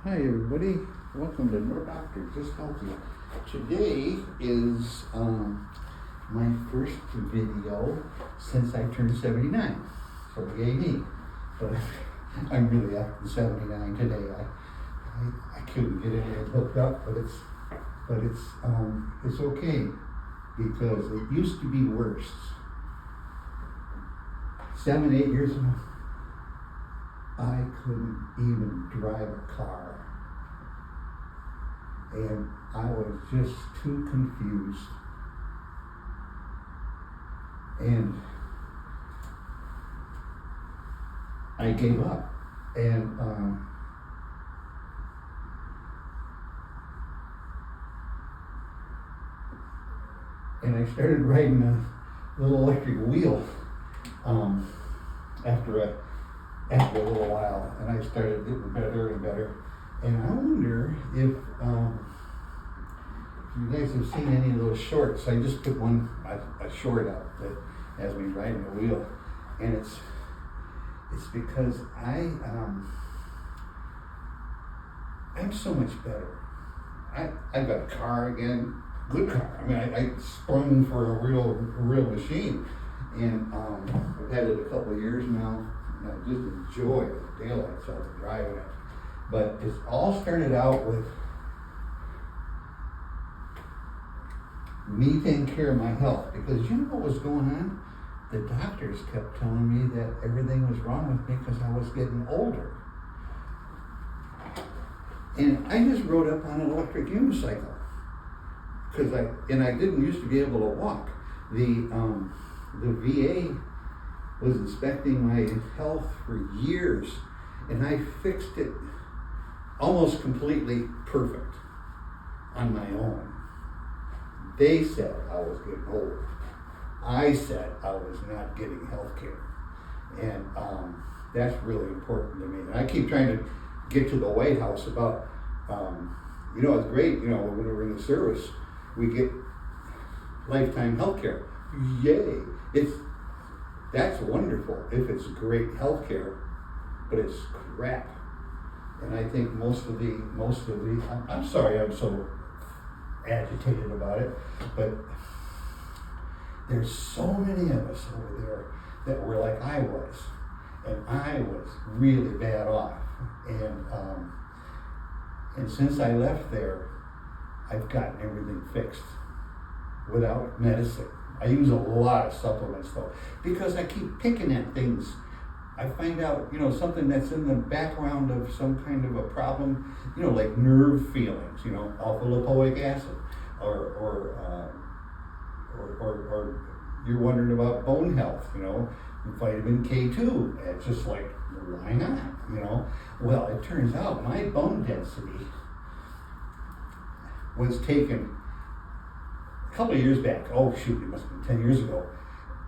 Hi everybody, welcome to No Doctor, Just Help You. Today is my first video since I turned 79, so yay me. But I'm really up to 79 today. I couldn't get anything hooked up, but it's okay because it used to be worse. 7, 8 years ago, I couldn't even drive a car. And I was just too confused. And I gave up. And I started riding a little electric wheel after a little while, and I started getting better and better. And I wonder if you guys have seen any of those shorts. I just put a short out that has me riding the wheel, and it's because I'm so much better. I've got a car again, good car. I mean, I sprung for a real machine, and I've had it a couple of years now. And I just enjoy the daylights out of driving it. But it's all started out with me taking care of my health, because you know what was going on? The doctors kept telling me that everything was wrong with me because I was getting older. And I just rode up on an electric unicycle because I didn't used to be able to walk. The VA was inspecting my health for years, and I fixed it almost completely perfect on my own. They said I was getting old. I said I was not getting health care. And that's really important to me. And I keep trying to get to the White House about, it's great, when we're in the service, we get lifetime health care. Yay. That's wonderful if it's great health care, but it's crap. And I think most of the, I'm sorry I'm so agitated about it, but there's so many of us over there that were like I was, and I was really bad off. And since I left there, I've gotten everything fixed without medicine. I use a lot of supplements though, because I keep picking at things. I find out, something that's in the background of some kind of a problem, like nerve feelings, alpha-lipoic acid, or you're wondering about bone health, vitamin K2. It's just like, why not, Well, it turns out my bone density was taken a couple of years back. Oh shoot, it must have been 10 years ago,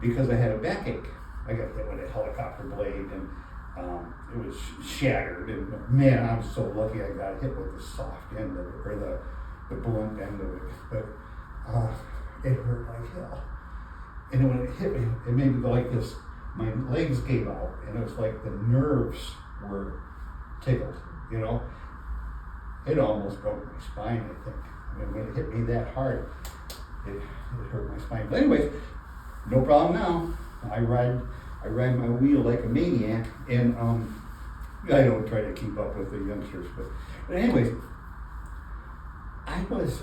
because I had a backache. I got hit with a helicopter blade, and it was shattered. And man, I'm so lucky I got hit with the soft end of it, or the blunt end of it. But it hurt like hell. And when it hit me, it made me go like this. My legs gave out, and it was like the nerves were tickled. It almost broke my spine, I think. I mean, when it hit me that hard, it hurt my spine. But anyways, no problem now. I ride my wheel like a maniac, and I don't try to keep up with the youngsters, but anyways, I was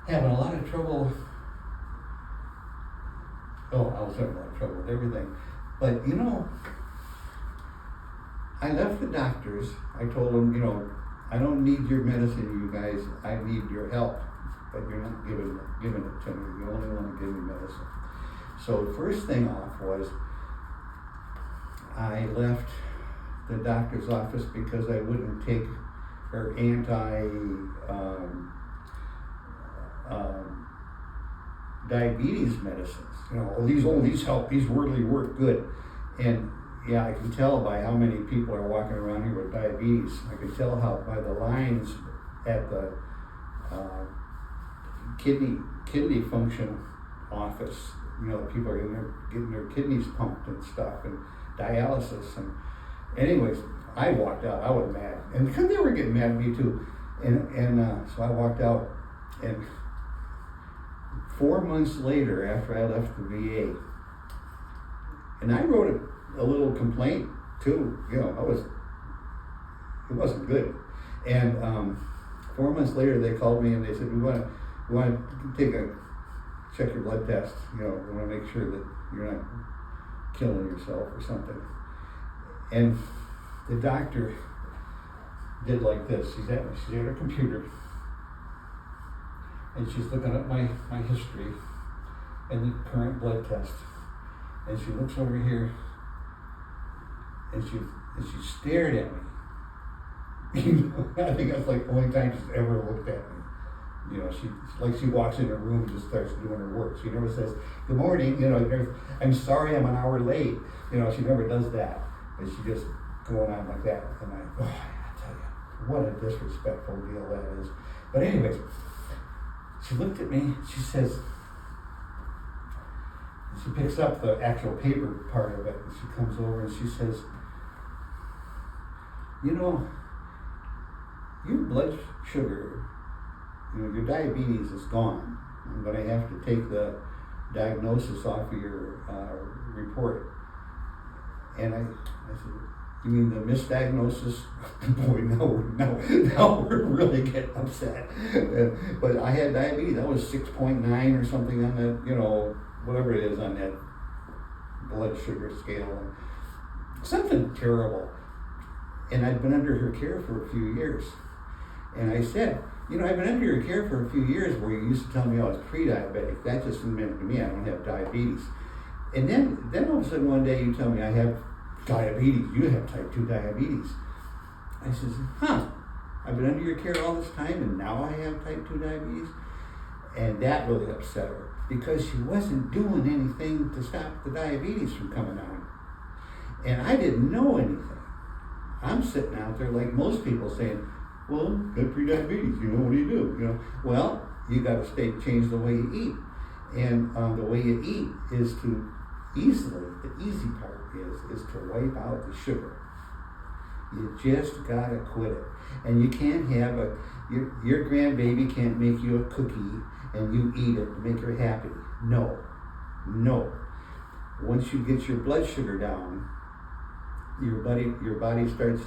having a lot of trouble. I was having a lot of trouble with everything, but I left the doctors. I told them, I don't need your medicine, you guys. I need your help. But you're not giving it to me. You only want to give me medicine. So the first thing off was I left the doctor's office because I wouldn't take her diabetes medicines. These help. These really work good. And yeah, I can tell by how many people are walking around here with diabetes. I can tell by the lines at the kidney function office. People are getting their kidneys pumped and stuff, and dialysis. And anyways, I walked out. I was mad, and because they were getting mad at me too, so I walked out, and 4 months later, after I left the VA, and I wrote a little complaint too. It wasn't good, and 4 months later they called me and they said we want to check your blood test. We want to make sure that you're not killing yourself or something. And the doctor did like this. She's at her computer, and she's looking up my history and the current blood test. And she looks over here, and she stared at me. I think that's like the only time she's ever looked at me. She walks in her room and just starts doing her work. She never says, "Good morning," "I'm sorry I'm an hour late." She never does that. But she just going on like that. And I tell you, what a disrespectful deal that is. But anyways, she looked at me, she says, she picks up the actual paper part of it, and she comes over and she says, your blood sugar, your diabetes is gone. I'm going to have to take the diagnosis off of your report. And I said, "You mean the misdiagnosis?" Boy, now we're really getting upset. But I had diabetes. I was 6.9 or something on that, whatever it is on that blood sugar scale. Something terrible. And I'd been under her care for a few years. And I said, I've been under your care for a few years where you used to tell me I was pre-diabetic. That just meant to me I don't have diabetes. And then all of a sudden one day you tell me I have diabetes. You have type 2 diabetes. I says, I've been under your care all this time and now I have type 2 diabetes? And that really upset her because she wasn't doing anything to stop the diabetes from coming on. And I didn't know anything. I'm sitting out there like most people saying, "Well, good pre-diabetes, what do you do?" Well, you got to change the way you eat. And the way you eat is the easy part is to wipe out the sugar. You just got to quit it. And you can't have your grandbaby can't make you a cookie and you eat it to make her happy. No. Once you get your blood sugar down, your body starts,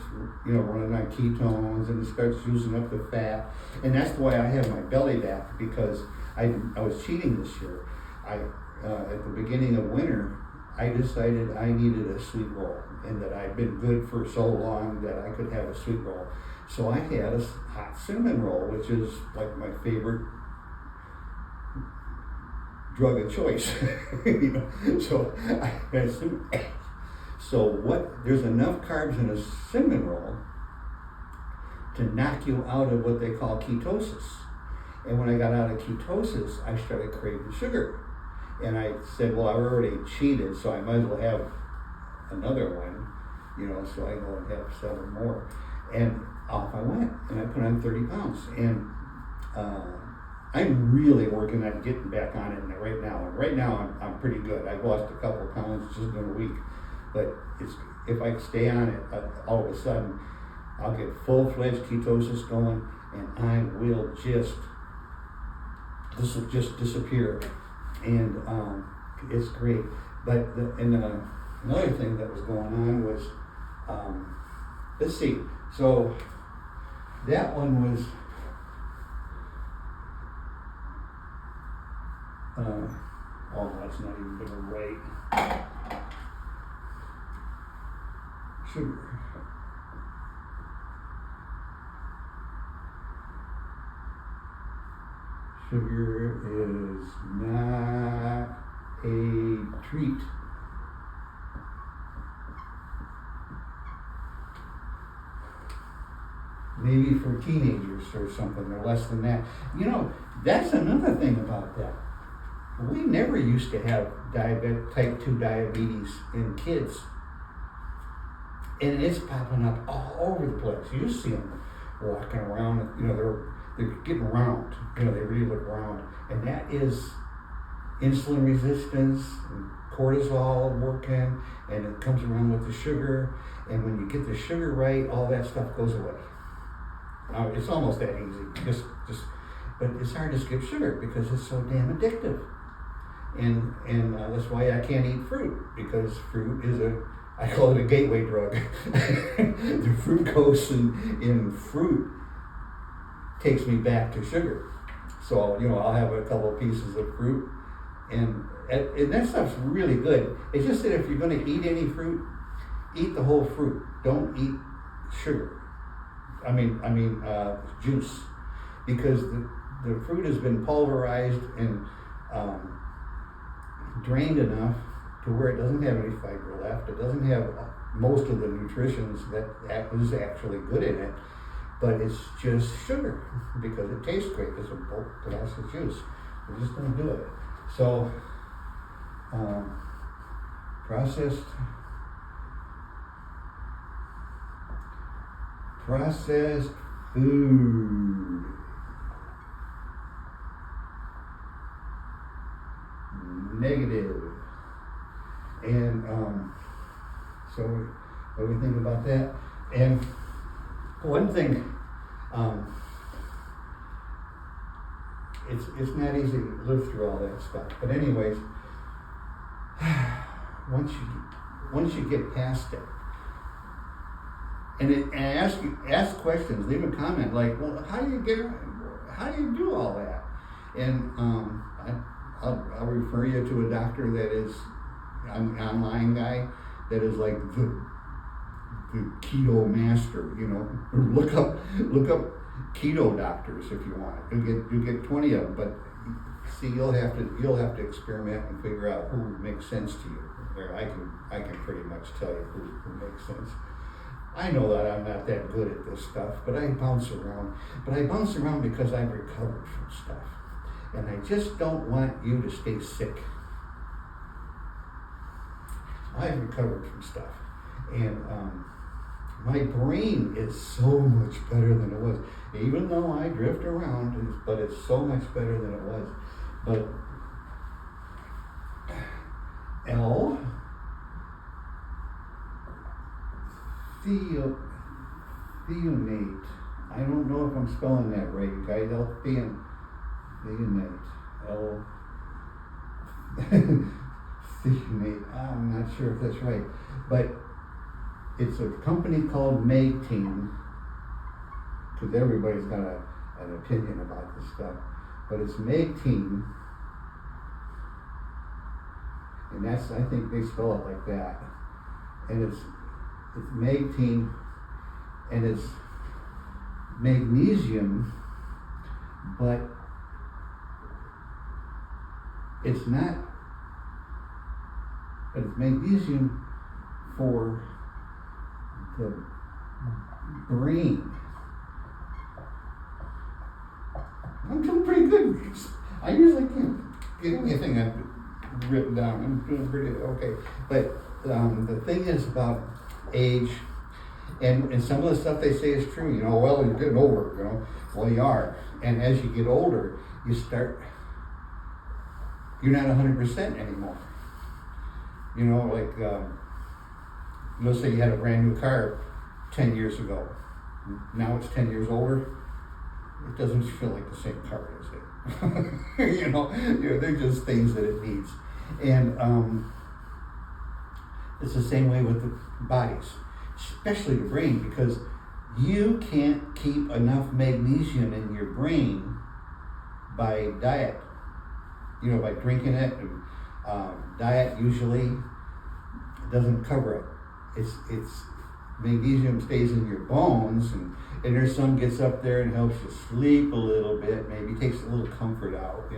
running on ketones and it starts using up the fat. And that's why I have my belly back, because I was cheating this year. At the beginning of winter, I decided I needed a sweet roll, and that I'd been good for so long that I could have a sweet roll. So I had a hot cinnamon roll, which is like my favorite drug of choice. So I had cinnamon. So there's enough carbs in a cinnamon roll to knock you out of what they call ketosis. And when I got out of ketosis, I started craving sugar. And I said, well, I've already cheated, so I might as well have another one, so I go and have 7 more. And off I went, and I put on 30 pounds. And I'm really working on getting back on it right now. And right now, I'm pretty good. I've lost a couple of pounds just in a week. But if I stay on it, all of a sudden, I'll get full-fledged ketosis going, and this will just disappear. And it's great. But another thing that was going on was, let's see. So that one was, that's not even going to write. Sugar. Sugar is not a treat. Maybe for teenagers or something, or less than that. That's another thing about that. We never used to have type 2 diabetes in kids. And it's popping up all over the place. You see them walking around, they're getting round, they really look round. And that is insulin resistance, and cortisol working, and it comes around with the sugar. And when you get the sugar right, all that stuff goes away. It's almost that easy. But it's hard to skip sugar because it's so damn addictive. And that's why I can't eat fruit, because fruit is I call it a gateway drug. The fructose in fruit takes me back to sugar. So, I'll have a couple of pieces of fruit, and that stuff's really good. It's just that if you're going to eat any fruit, eat the whole fruit. Don't eat sugar. I mean juice, because the fruit has been pulverized and drained enough to where it doesn't have any fiber left. It doesn't have most of the nutritions that is actually good in it, but it's just sugar because it tastes great. It's a bulk glass of juice. We just don't do it. So, processed food. Negative. And so what do we think about that? And one thing, it's not easy to live through all that stuff. But anyways, once you get past it, and ask questions, leave a comment like, well, how do you do all that? And I'll refer you to a doctor that is an online guy that is like the keto master, or look up keto doctors if you want. You'll get 20 of them, but see, you'll have to experiment and figure out who makes sense to you. Or I can pretty much tell you who makes sense. I know that I'm not that good at this stuff, but I bounce around. But I bounce around because I've recovered from stuff. And I just don't want you to stay sick. I've recovered from stuff. And my brain is so much better than it was. Even though I drift around, but it's so much better than it was. But L-theanate. I don't know if I'm spelling that right, you guys. L-theanate. Theanate. I'm not sure if that's right. But it's a company called Magntein, because everybody's got an opinion about this stuff. But it's Magntein. And I think they spell it like that. And it's Magntein, and it's magnesium, but it's not, but it's magnesium for the brain. I'm doing pretty good. I usually can't get anything I've written down. I'm doing pretty okay. But the thing is about age, and some of the stuff they say is true. Well, you're getting older. Well, you are. And as you get older, you're not 100% anymore. Let's say you had a brand new car 10 years ago. Now it's 10 years older. It doesn't feel like the same car, does it? They're just things that it needs. And it's the same way with the bodies, especially the brain, because you can't keep enough magnesium in your brain by diet. By drinking it. And, diet usually doesn't cover it. It's magnesium stays in your bones, and there's some gets up there and helps you sleep a little bit, maybe takes a little comfort out,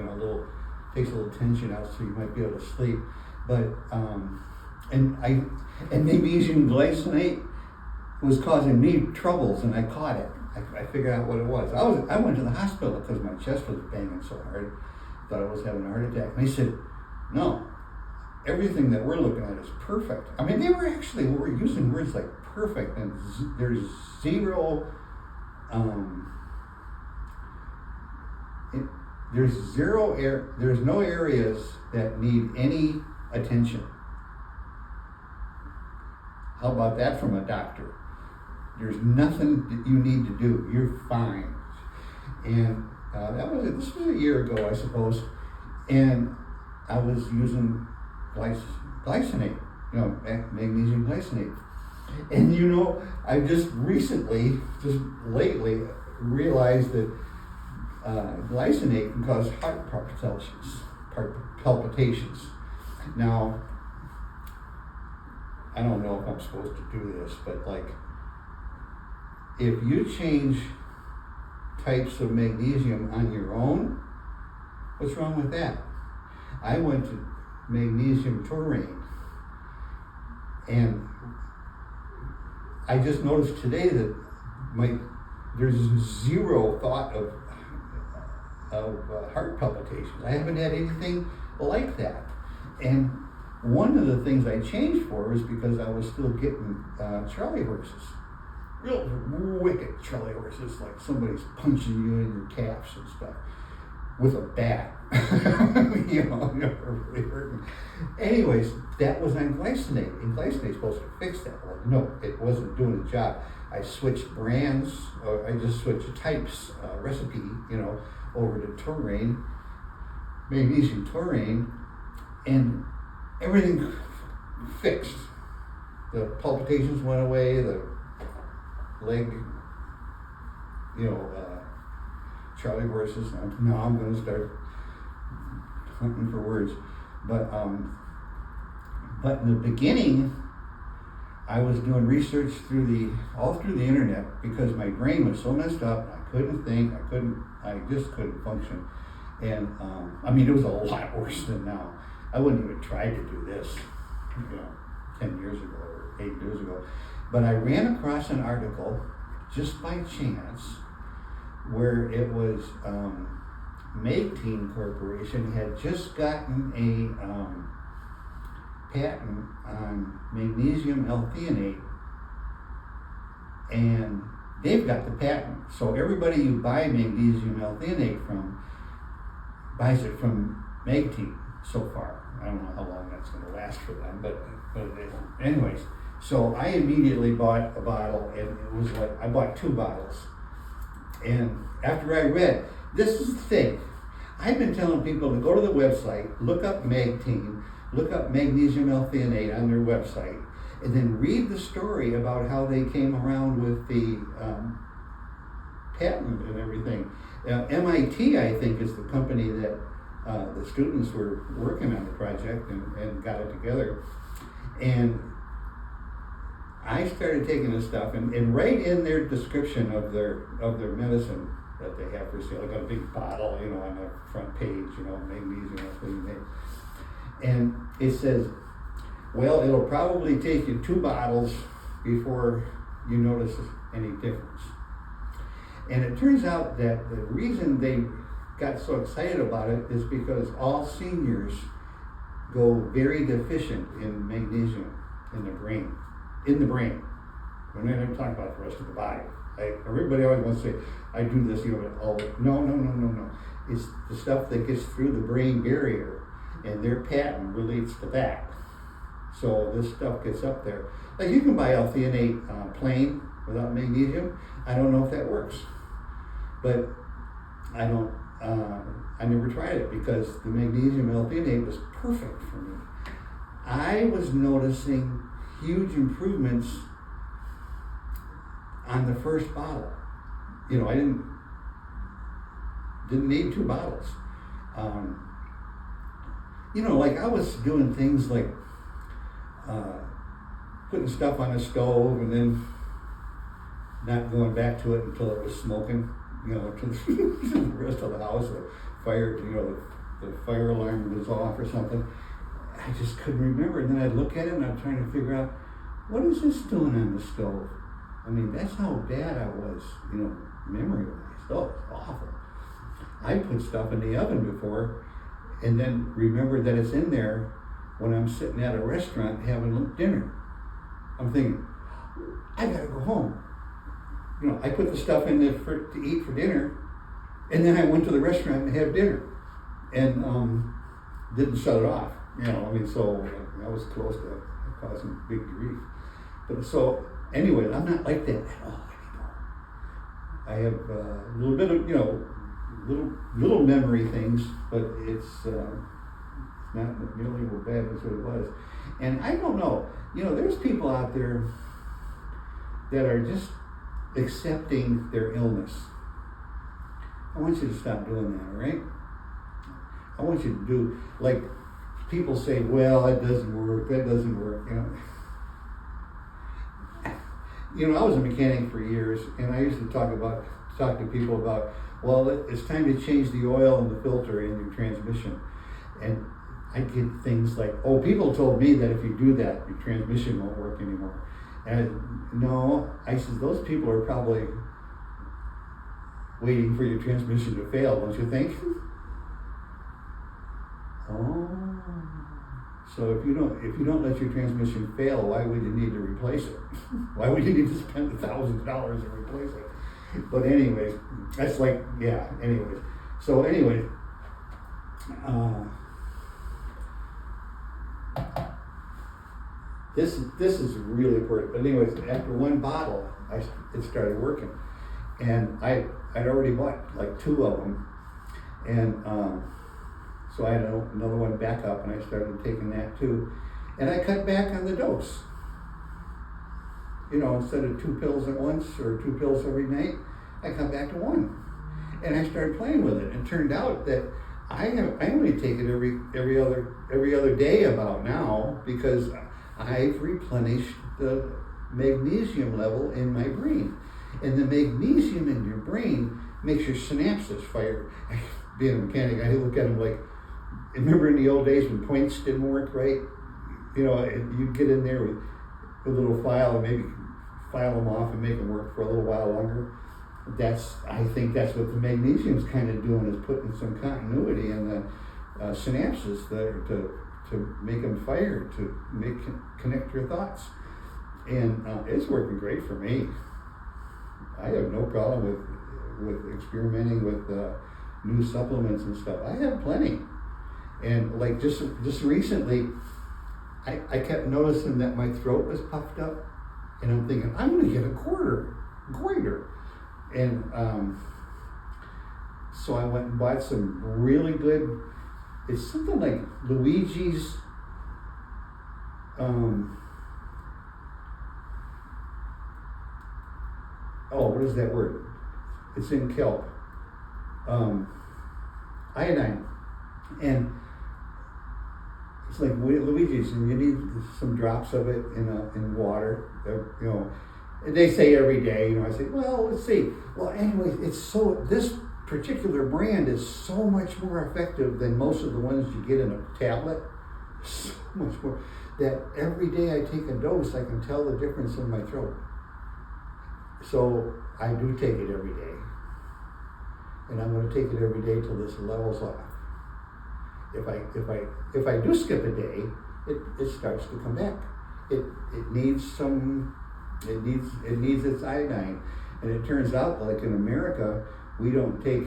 takes a little tension out so you might be able to sleep. But and magnesium glycinate was causing me troubles, and I caught it. I figured out what it was. I went to the hospital because my chest was banging so hard. Thought I was having a heart attack. And they said, no, everything that we're looking at is perfect. I mean, they were using words like perfect, and there's zero, there's no areas that need any attention. How about that from a doctor? There's nothing that you need to do. You're fine. And this was a year ago, I suppose. And I was using glycinate, magnesium glycinate. And I just lately realized that glycinate can cause heart palpitations. Now, I don't know if I'm supposed to do this, but if you change types of magnesium on your own, what's wrong with that? I went to magnesium taurine, and I just noticed today that there's zero thought of heart palpitations. I haven't had anything like that. And one of the things I changed for was because I was still getting Charlie horses. Real wicked Charlie horses, like somebody's punching you in your calves and stuff with a bat. Really hurting. Anyways, that was on glycinate, and glycinate's supposed to fix that. Well, no, it wasn't doing the job. I switched brands, or I just switched types, recipe, over to taurine, magnesium taurine, and everything fixed. The palpitations went away, the leg, Charlie horses. Now I'm going to start hunting for words. But in the beginning, I was doing research all through the internet because my brain was so messed up. I couldn't think. I just couldn't function. And it was a lot worse than now. I wouldn't even try to do this, 10 years ago or 8 years ago. But I ran across an article just by chance where it was Magtein Corporation had just gotten a patent on magnesium L-theanate, and they've got the patent. So everybody you buy magnesium L-theanate from buys it from Magtein so far. I don't know how long that's going to last for them, but anyways. So I immediately bought a bottle, and it was I bought 2 bottles. And after I read, this is the thing. I've been telling people to go to the website, look up Magtein, look up magnesium L-theanate on their website, and then read the story about how they came around with the patent and everything. MIT, I think, is the company that the students were working on the project and got it together. And I started taking this stuff, and right in their description of their medicine that they have for sale, I got a big bottle, on the front page, magnesium L-theanate. And it says, well, it'll probably take you 2 bottles before you notice any difference. And it turns out that the reason they got so excited about it is because all seniors go very deficient in magnesium in the brain. We're not even talking about the rest of the body. Everybody always wants to say, I do this, No. It's the stuff that gets through the brain barrier, and their patent relates to that. So this stuff gets up there. You can buy L-theanate plain without magnesium. I don't know if that works, but I never tried it because the magnesium L-theanate was perfect for me. I was noticing huge improvements on the first bottle. I didn't need 2 bottles. I was doing things like putting stuff on the stove and then not going back to it until it was smoking, to the rest of the house. The fire, the fire alarm was off or something. I just couldn't remember. And then I'd look at it and I'm trying to figure out, what is this doing on the stove? That's how bad I was, memory-wise. Oh, it's awful. I put stuff in the oven before and then remember that it's in there when I'm sitting at a restaurant having dinner. I'm thinking, I gotta go home. I put the stuff in there to eat for dinner, And then I went to the restaurant and had dinner, and didn't shut it off. So I was close to causing big grief. But so anyway, I'm not like that at all anymore. I have a little bit of little memory things, but it's not nearly as bad as what it was. And I don't know. There's people out there that are just accepting their illness. I want you to stop doing that, all right? I want you to do, like people say, well, it doesn't work, that doesn't work, I was a mechanic for years, and I used to talk to people about, well, it's time to change the oil and the filter in your transmission. And I get things like, oh, people told me that if you do that, your transmission won't work anymore. And no, I said, those people are probably waiting for your transmission to fail, don't you think? Oh, so if you don't let your transmission fail, why would you need to replace it? Why would you need to spend $1,000 to replace it? But anyways, that's like, yeah. Anyways, so anyways, this is really important. But anyways, after one bottle, it started working, and I'd already bought like 2 of them, and so I had another one back up, and I started taking that too, and I cut back on the dose. Instead of 2 pills at once or 2 pills every night, I cut back to 1, and I started playing with it. And it turned out that I only take it every other day about now, because I've replenished the magnesium level in my brain. And the magnesium in your brain makes your synapses fire. Being a mechanic, I look at them like, remember in the old days when points didn't work right? You'd get in there with a little file and maybe file them off and make them work for a little while longer. I think that's what the magnesium's kind of doing, is putting some continuity in the synapses there to make them fire, to connect your thoughts. And it's working great for me. I have no problem with experimenting with new supplements and stuff. I have plenty. And like just recently, I kept noticing that my throat was puffed up, and I'm thinking, I'm going to get a goiter. And so I went and bought some really good, it's something like Luigi's, what is that word? It's in kelp. Iodine. And it's like Luigi's, and you need some drops of it in water, and they say every day, I say, well, let's see. Well, anyway, this particular brand is so much more effective than most of the ones you get in a tablet. So much more, that every day I take a dose, I can tell the difference in my throat. So I do take it every day. And I'm going to take it every day till this levels off. If I do skip a day, it starts to come back. It needs its iodine. And it turns out, like in America, we take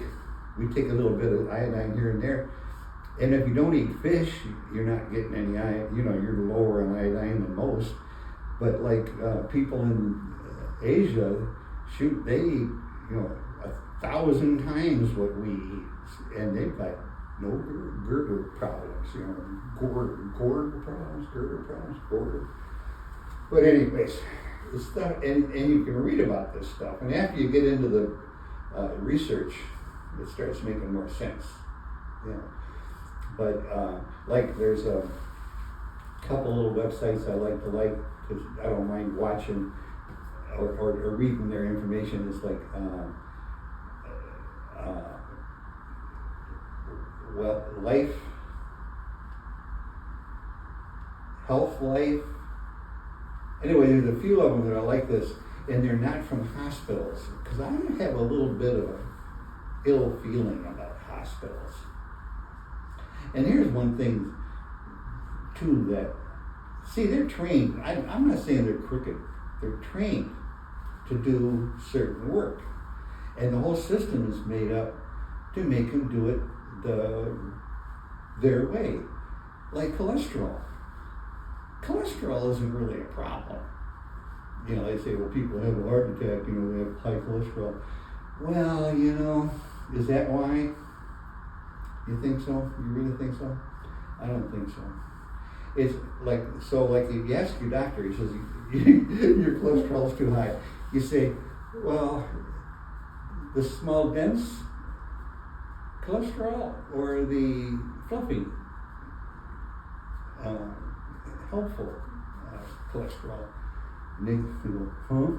a little bit of iodine here and there. And if you don't eat fish, you're not getting any iodine, you're lower in iodine than most. But like people in Asia, they eat, 1,000 times what we eat, and they've got no girder problems, girder problems. But anyways, the stuff, and you can read about this stuff, and after you get into the research, it starts making more sense, But like there's a couple little websites I like because I don't mind watching or reading their information. It's like Life, Health Life. Anyway, there's a few of them that are like this, and they're not from hospitals, because I have a little bit of an ill feeling about hospitals. And here's one thing, too, that, they're trained. I'm not saying they're crooked. They're trained to do certain work. And the whole system is made up to make them do it their way. Like cholesterol. Cholesterol isn't really a problem. They say, well, people have a heart attack, they have high cholesterol. Well, is that why? You think so? You really think so? I don't think so. It's like if you ask your doctor, he says, your cholesterol's too high. You say, well, the small dense cholesterol or the fluffy helpful cholesterol? And they go, huh?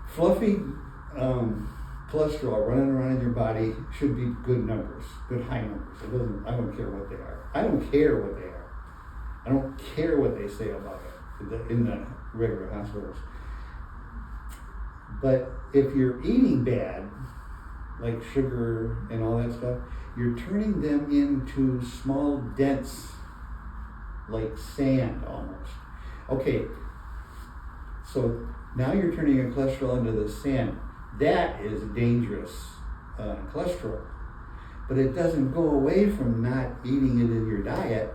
Fluffy cholesterol running around in your body should be good numbers, good high numbers. I don't care what they are. I don't care what they are. I don't care what they say about it in the regular hospitals. But if you're eating bad, like sugar and all that stuff, you're turning them into small dents, like sand almost. Okay, so now you're turning your cholesterol into the sand. That is dangerous cholesterol. But it doesn't go away from not eating it in your diet.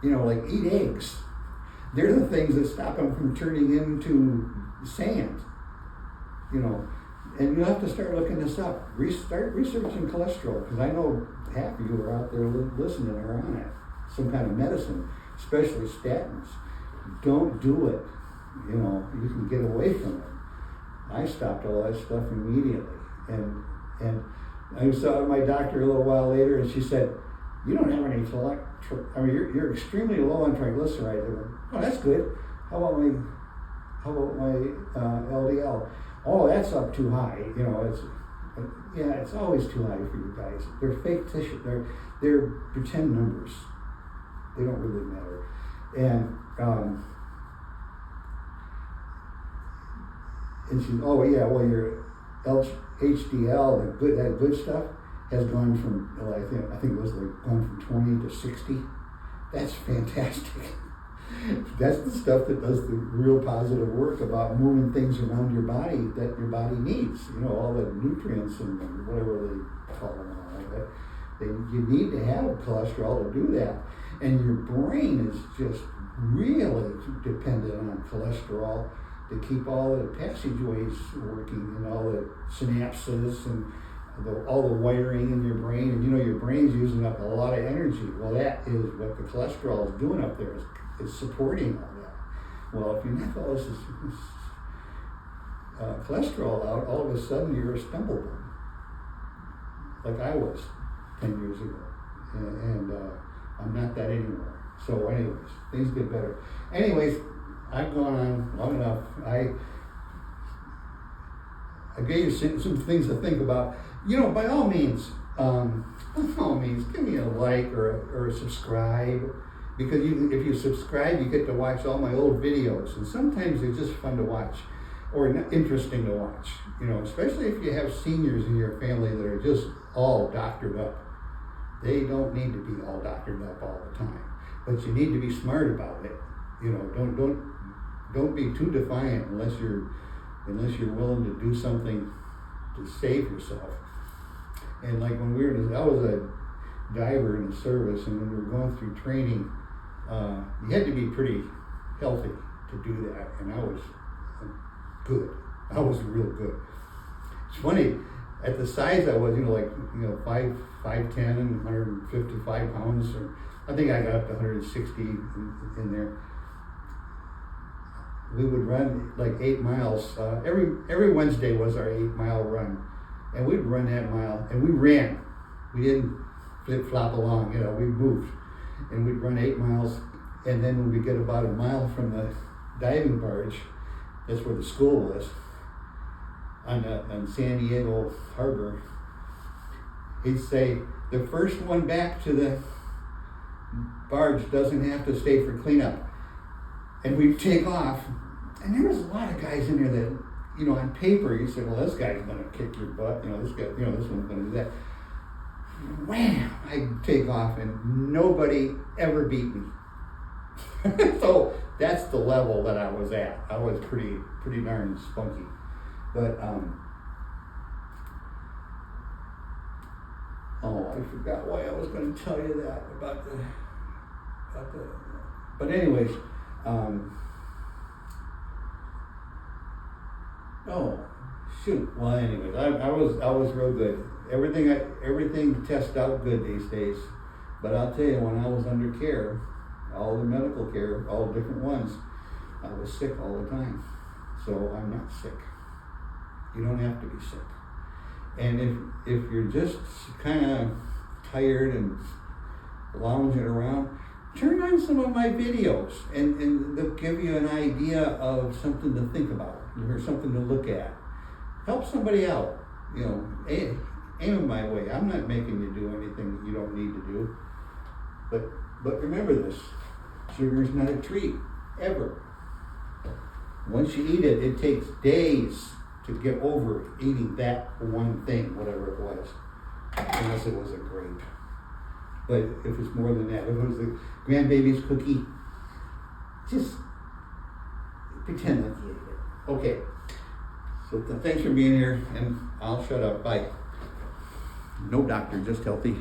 Like eat eggs. They're the things that stop them from turning into sand. And you have to start looking this up. Start researching cholesterol, because I know half of you are out there listening or on it. Some kind of medicine, especially statins. Don't do it. You can get away from it. I stopped all that stuff immediately. And I saw my doctor a little while later, and she said, you don't have any you're extremely low on triglycerides. I went, oh, that's good. How about my LDL? Oh, that's up too high. It's always too high for you guys. They're fake tissue. They're pretend numbers. They don't really matter. And she, oh yeah, well your HDL, that good stuff, has gone from, I think it was gone from 20 to 60. That's fantastic. That's the stuff that does the real positive work about moving things around your body that your body needs. All the nutrients and whatever they call them, all that. You need to have cholesterol to do that. And your brain is just really dependent on cholesterol to keep all the passageways working and all the synapses and all the wiring in your brain. And your brain's using up a lot of energy. Well, that is what the cholesterol is doing up there, is supporting all that. Well, if you knock all this cholesterol out, all of a sudden you're a stumblebum, like I was 10 years ago. And I'm not that anymore. So anyways, things get better. Anyways, I've gone on long enough. I gave you some things to think about. By all means, give me a like or a subscribe, because if you subscribe, you get to watch all my old videos, and sometimes they're just fun to watch or interesting to watch. Especially if you have seniors in your family that are just all doctored up. They don't need to be all doctored up all the time, but you need to be smart about it. Don't be too defiant unless you're willing to do something to save yourself. And like when I was a diver in the service, and when we were going through training, you had to be pretty healthy to do that, and I was good. I was real good. It's funny, at the size I was, 5'10" and 155 pounds, or I think I got up to 160 in there. We would run like 8 miles. Every Wednesday was our 8-mile run, and we'd run that mile, and we ran. We didn't flip-flop along, we moved, and we'd run 8 miles, and then when we get about a mile from the diving barge, that's where the school was, on San Diego Harbor, he'd say, the first one back to the barge doesn't have to stay for cleanup. And we'd take off, and there was a lot of guys in there that, on paper, you said, well, this guy's gonna kick your butt, this guy, this one's gonna do that. Wham! I'd take off, and nobody ever beat me. So that's the level that I was at. I was pretty darn spunky. But Oh, I forgot why I was gonna tell you that about the, but anyways, oh, shoot, well anyways, I was real good. Everything tests out good these days. But I'll tell you, when I was under care, all the medical care, all different ones, I was sick all the time. So I'm not sick. You don't have to be sick. And if you're just kind of tired and lounging around, turn on some of my videos and they'll give you an idea of something to think about or something to look at. Help somebody out. You know, aim it my way. I'm not making you do anything that you don't need to do. But remember this, sugar is not a treat, ever. Once you eat it, it takes days to get over eating that one thing, whatever it was, unless it was a grape. But if it's more than that, if it was the grandbaby's cookie, just pretend that you ate it. Okay, so thanks for being here, and I'll shut up, bye. No doctor, just healthy.